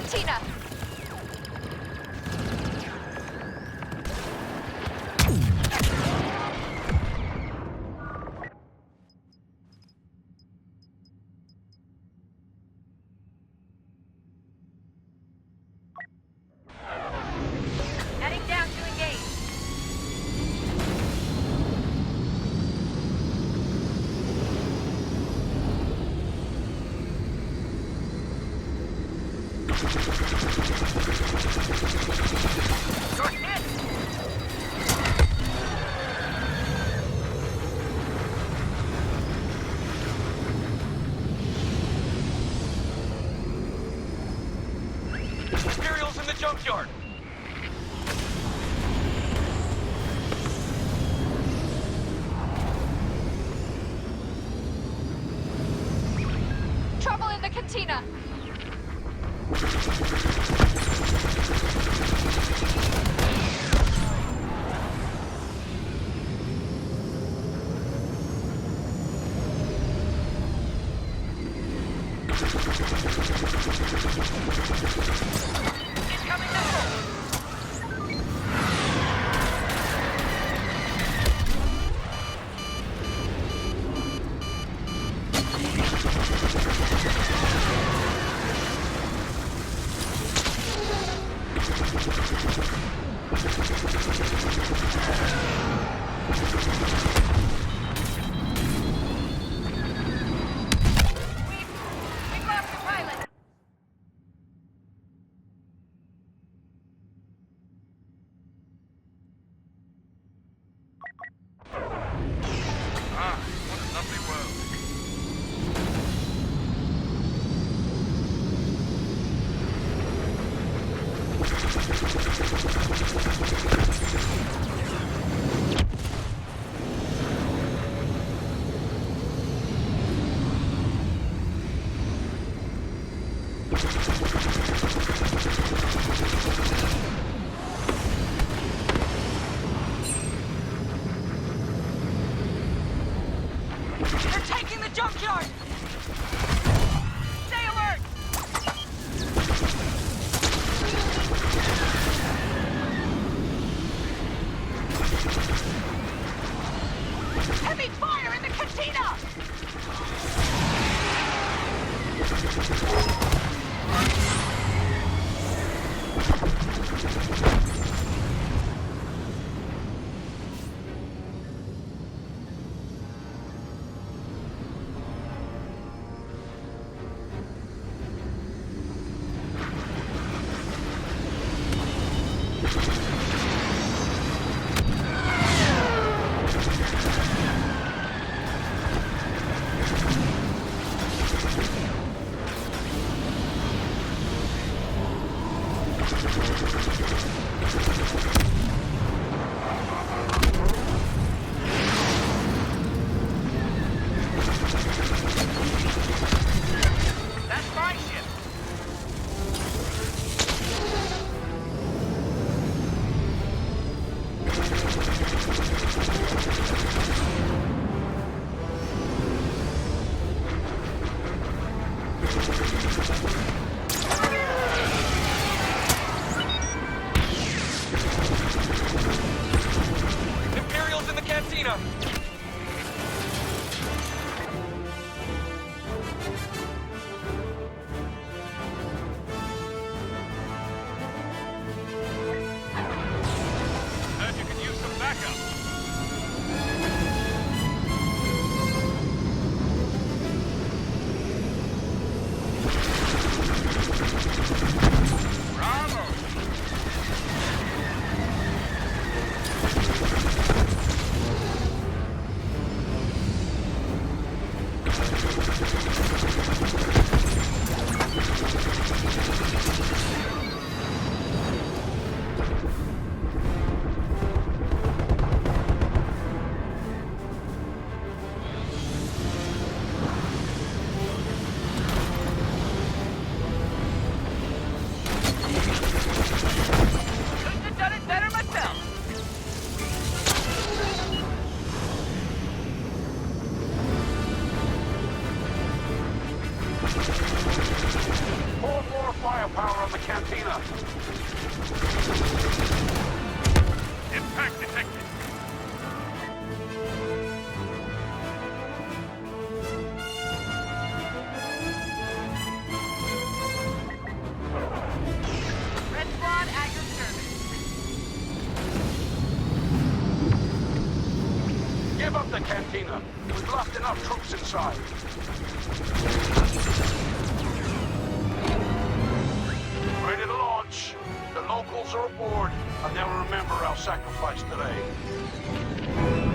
cantina. Heading down to engage. You're hit! Imperials in the junkyard! Trouble in the cantina. Incoming missile. We've lost the pilot. Ah, what a lovely world. They're taking the junkyard. Stay alert. Heavy fire in the cantina. That's my ship! on the cantina. Impact detected. Red Squad at your service. Give up the cantina. We've lost enough troops inside. Ready to launch. The locals are aboard, and they'll remember our sacrifice today.